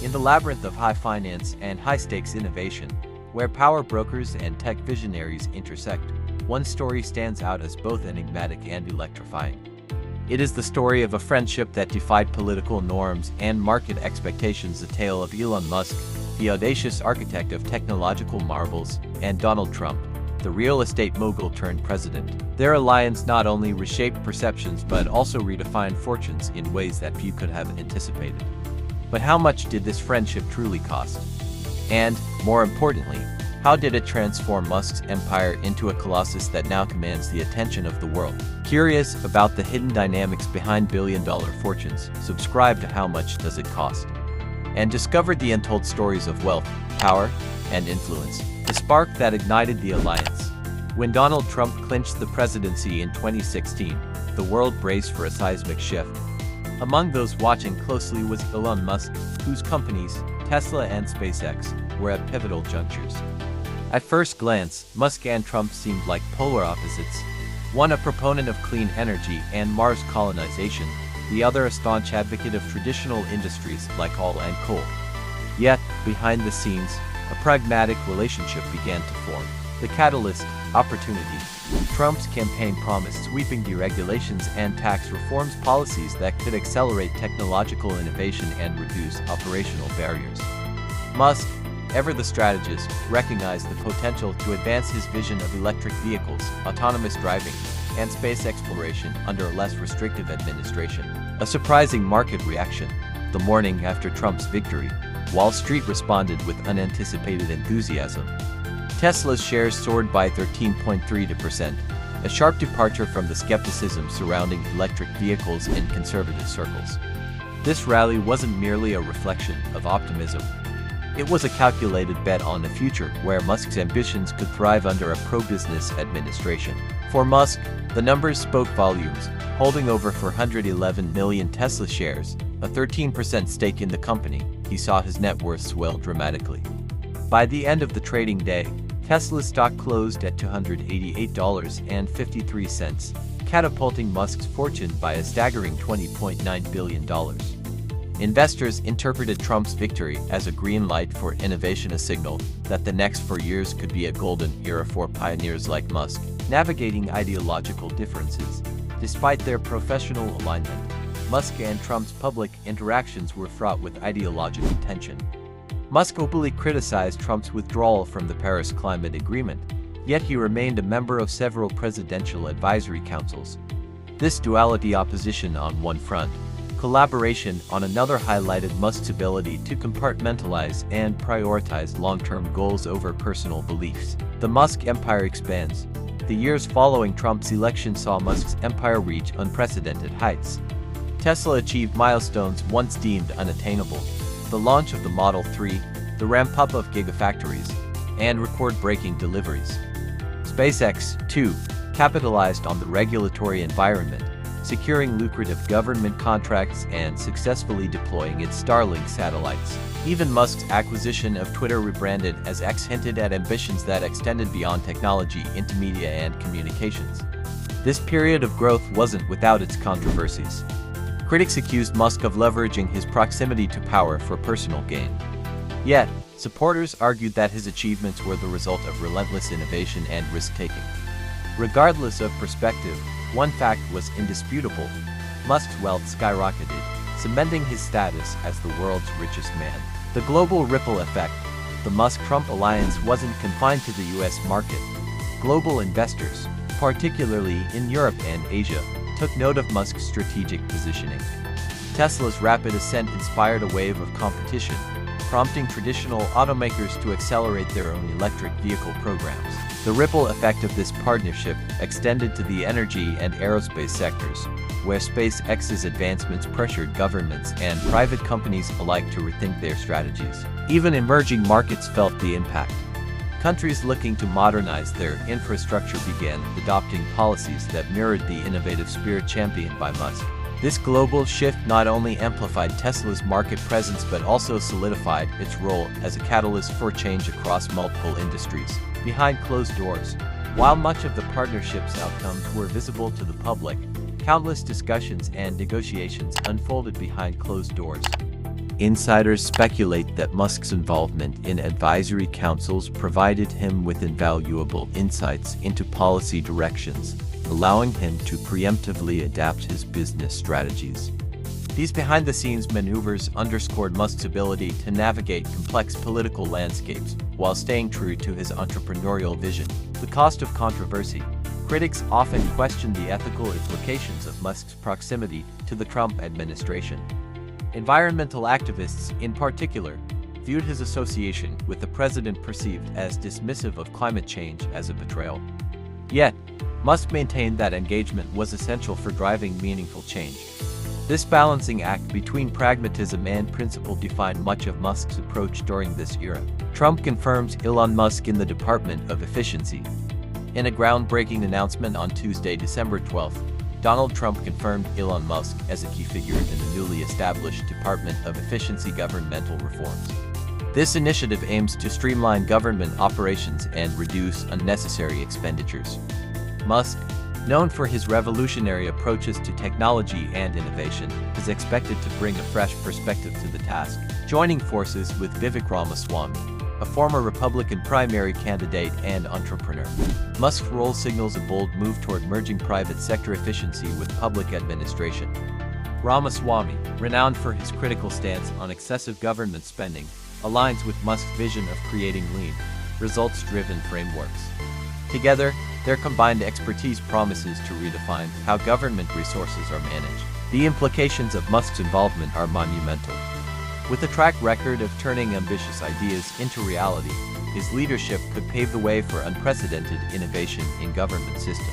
In the labyrinth of high finance and high-stakes innovation, where power brokers and tech visionaries intersect, one story stands out as both enigmatic and electrifying. It is the story of a friendship that defied political norms and market expectations, the tale of Elon Musk, the audacious architect of technological marvels, and Donald Trump, the real estate mogul turned president. Their alliance not only reshaped perceptions but also redefined fortunes in ways that few could have anticipated. But how much did this friendship truly cost? And, more importantly, how did it transform Musk's empire into a colossus that now commands the attention of the world? Curious about the hidden dynamics behind billion-dollar fortunes? Subscribe to How Much Does It Cost? And discover the untold stories of wealth, power, and influence, the spark that ignited the alliance. When Donald Trump clinched the presidency in 2016, the world braced for a seismic shift. Among those watching closely was Elon Musk, whose companies, Tesla and SpaceX, were at pivotal junctures. At first glance, Musk and Trump seemed like polar opposites, one a proponent of clean energy and Mars colonization, the other a staunch advocate of traditional industries like oil and coal. Yet, behind the scenes, a pragmatic relationship began to form. The catalyst: opportunity. Trump's campaign promised sweeping deregulations and tax reforms, policies that could accelerate technological innovation and reduce operational barriers. Musk, ever the strategist, recognized the potential to advance his vision of electric vehicles, autonomous driving, and space exploration under a less restrictive administration. A surprising market reaction. The morning after Trump's victory, Wall Street responded with unanticipated enthusiasm. Tesla's shares soared by 13.3%, a sharp departure from the skepticism surrounding electric vehicles in conservative circles. This rally wasn't merely a reflection of optimism. It was a calculated bet on a future where Musk's ambitions could thrive under a pro-business administration. For Musk, the numbers spoke volumes, holding over 411 million Tesla shares, a 13% stake in the company. He saw his net worth swell dramatically. By the end of the trading day, Tesla's stock closed at $288.53, catapulting Musk's fortune by a staggering $20.9 billion. Investors interpreted Trump's victory as a green light for innovation, a signal that the next 4 years could be a golden era for pioneers like Musk, navigating ideological differences. Despite their professional alignment, Musk and Trump's public interactions were fraught with ideological tension. Musk openly criticized Trump's withdrawal from the Paris Climate Agreement, yet he remained a member of several presidential advisory councils. This duality, opposition on one front, collaboration on another, highlighted Musk's ability to compartmentalize and prioritize long-term goals over personal beliefs. The Musk empire expands. The years following Trump's election saw Musk's empire reach unprecedented heights. Tesla achieved milestones once deemed unattainable: the launch of the Model 3, the ramp-up of gigafactories, and record-breaking deliveries. SpaceX, too, capitalized on the regulatory environment, securing lucrative government contracts and successfully deploying its Starlink satellites. Even Musk's acquisition of Twitter, rebranded as X, hinted at ambitions that extended beyond technology into media and communications. This period of growth wasn't without its controversies. Critics accused Musk of leveraging his proximity to power for personal gain. Yet, supporters argued that his achievements were the result of relentless innovation and risk-taking. Regardless of perspective, one fact was indisputable: Musk's wealth skyrocketed, cementing his status as the world's richest man. The global ripple effect. The Musk-Trump alliance wasn't confined to the US market. Global investors, particularly in Europe and Asia, took note of Musk's strategic positioning. Tesla's rapid ascent inspired a wave of competition, prompting traditional automakers to accelerate their own electric vehicle programs. The ripple effect of this partnership extended to the energy and aerospace sectors, where SpaceX's advancements pressured governments and private companies alike to rethink their strategies. Even emerging markets felt the impact. Countries looking to modernize their infrastructure began adopting policies that mirrored the innovative spirit championed by Musk. This global shift not only amplified Tesla's market presence but also solidified its role as a catalyst for change across multiple industries. Behind closed doors, while much of the partnership's outcomes were visible to the public, countless discussions and negotiations unfolded behind closed doors. Insiders speculate that Musk's involvement in advisory councils provided him with invaluable insights into policy directions, allowing him to preemptively adapt his business strategies. These behind-the-scenes maneuvers underscored Musk's ability to navigate complex political landscapes while staying true to his entrepreneurial vision. The cost of controversy. Critics often question the ethical implications of Musk's proximity to the Trump administration. Environmental activists, in particular, viewed his association with the president perceived as dismissive of climate change as a betrayal. Yet, Musk maintained that engagement was essential for driving meaningful change. This balancing act between pragmatism and principle defined much of Musk's approach during this era. Trump confirms Elon Musk in the Department of Efficiency. In a groundbreaking announcement on Tuesday, December 12, Donald Trump confirmed Elon Musk as a key figure in the newly established Department of Efficiency governmental reforms. This initiative aims to streamline government operations and reduce unnecessary expenditures. Musk, known for his revolutionary approaches to technology and innovation, is expected to bring a fresh perspective to the task, joining forces with Vivek Ramaswamy, a former Republican primary candidate and entrepreneur. Musk's role signals a bold move toward merging private sector efficiency with public administration. Ramaswamy, renowned for his critical stance on excessive government spending, aligns with Musk's vision of creating lean, results-driven frameworks. Together, their combined expertise promises to redefine how government resources are managed. The implications of Musk's involvement are monumental. With a track record of turning ambitious ideas into reality, his leadership could pave the way for unprecedented innovation in government systems.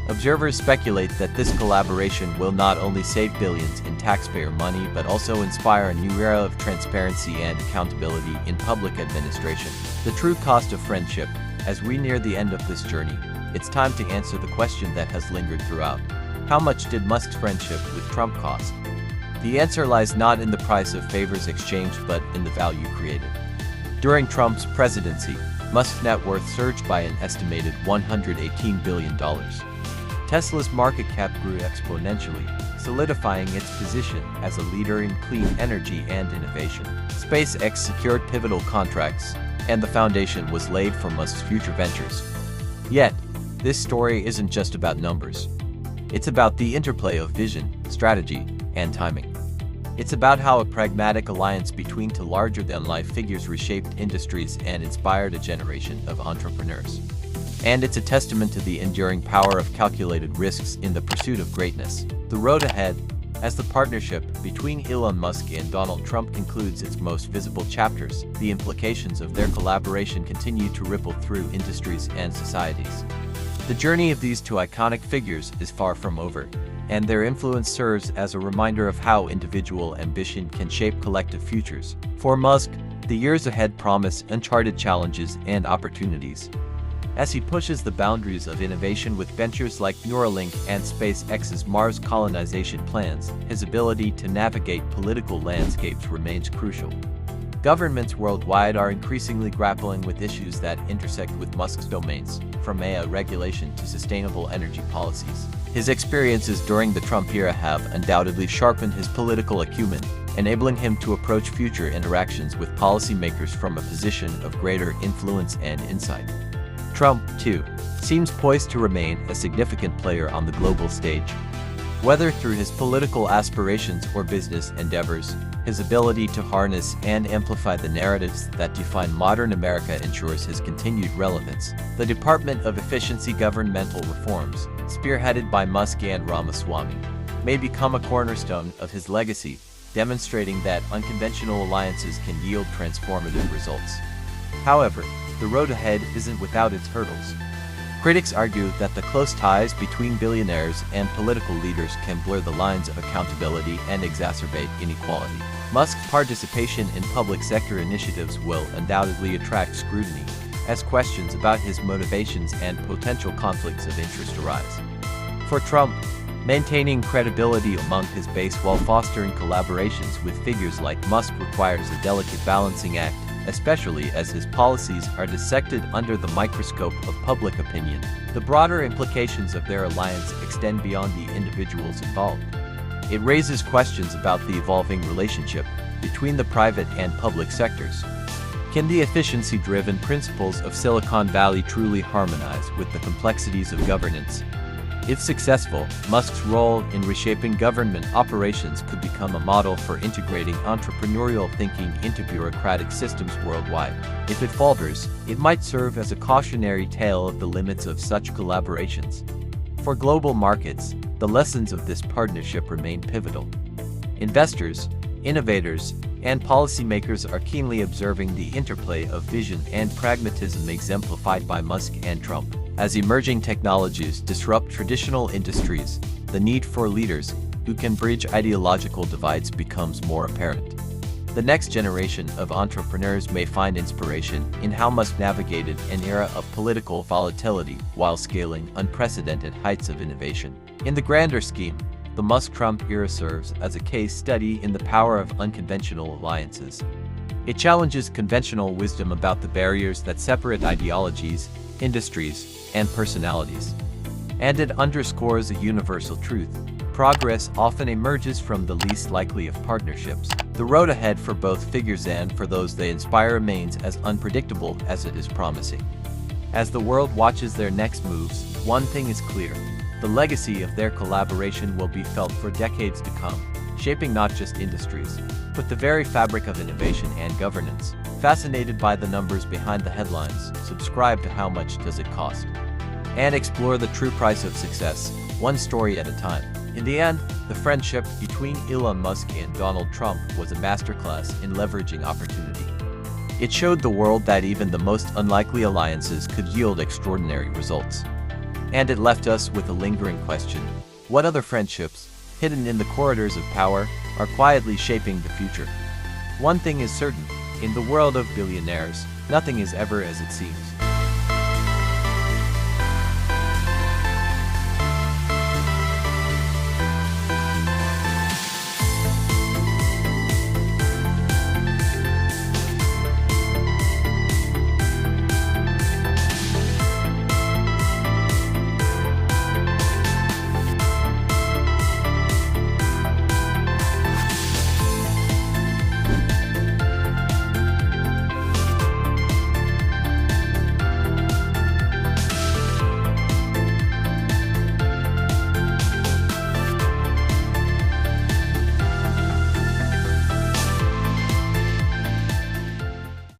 Observers speculate that this collaboration will not only save billions in taxpayer money but also inspire a new era of transparency and accountability in public administration. The true cost of friendship. As we near the end of this journey, it's time to answer the question that has lingered throughout. How much did Musk's friendship with Trump cost? The answer lies not in the price of favors exchanged but in the value created. During Trump's presidency, Musk's net worth surged by an estimated $118 billion. Tesla's market cap grew exponentially, solidifying its position as a leader in clean energy and innovation. SpaceX secured pivotal contracts, and the foundation was laid for Musk's future ventures. Yet, this story isn't just about numbers. It's about the interplay of vision, strategy, and timing. It's about how a pragmatic alliance between two larger-than-life figures reshaped industries and inspired a generation of entrepreneurs. And it's a testament to the enduring power of calculated risks in the pursuit of greatness. The road ahead. As the partnership between Elon Musk and Donald Trump concludes its most visible chapters, the implications of their collaboration continue to ripple through industries and societies. The journey of these two iconic figures is far from over, and their influence serves as a reminder of how individual ambition can shape collective futures. For Musk, the years ahead promise uncharted challenges and opportunities. As he pushes the boundaries of innovation with ventures like Neuralink and SpaceX's Mars colonization plans, his ability to navigate political landscapes remains crucial. Governments worldwide are increasingly grappling with issues that intersect with Musk's domains, from AI regulation to sustainable energy policies. His experiences during the Trump era have undoubtedly sharpened his political acumen, enabling him to approach future interactions with policymakers from a position of greater influence and insight. Trump, too, seems poised to remain a significant player on the global stage. Whether through his political aspirations or business endeavors, his ability to harness and amplify the narratives that define modern America ensures his continued relevance. The Department of Efficiency governmental reforms, spearheaded by Musk and Ramaswamy, may become a cornerstone of his legacy, demonstrating that unconventional alliances can yield transformative results. However, the road ahead isn't without its hurdles. Critics argue that the close ties between billionaires and political leaders can blur the lines of accountability and exacerbate inequality. Musk's participation in public sector initiatives will undoubtedly attract scrutiny, as questions about his motivations and potential conflicts of interest arise. For Trump, maintaining credibility among his base while fostering collaborations with figures like Musk requires a delicate balancing act, especially as his policies are dissected under the microscope of public opinion. The broader implications of their alliance extend beyond the individuals involved. It raises questions about the evolving relationship between the private and public sectors. Can the efficiency-driven principles of Silicon Valley truly harmonize with the complexities of governance? If successful, Musk's role in reshaping government operations could become a model for integrating entrepreneurial thinking into bureaucratic systems worldwide. If it falters, it might serve as a cautionary tale of the limits of such collaborations. For global markets, the lessons of this partnership remain pivotal. Investors, innovators, and policymakers are keenly observing the interplay of vision and pragmatism exemplified by Musk and Trump. As emerging technologies disrupt traditional industries, the need for leaders who can bridge ideological divides becomes more apparent. The next generation of entrepreneurs may find inspiration in how Musk navigated an era of political volatility while scaling unprecedented heights of innovation. In the grander scheme, the Musk-Trump era serves as a case study in the power of unconventional alliances. It challenges conventional wisdom about the barriers that separate ideologies, industries, and personalities. And it underscores a universal truth: progress often emerges from the least likely of partnerships. The road ahead for both figures and for those they inspire remains as unpredictable as it is promising. As the world watches their next moves, one thing is clear: the legacy of their collaboration will be felt for decades to come, shaping not just industries, but the very fabric of innovation and governance. Fascinated by the numbers behind the headlines? Subscribe to How Much Does It Cost? And explore the true price of success, one story at a time. In the end, the friendship between Elon Musk and Donald Trump was a masterclass in leveraging opportunity. It showed the world that even the most unlikely alliances could yield extraordinary results. And it left us with a lingering question: what other friendships, hidden in the corridors of power, are quietly shaping the future? One thing is certain: in the world of billionaires, nothing is ever as it seems.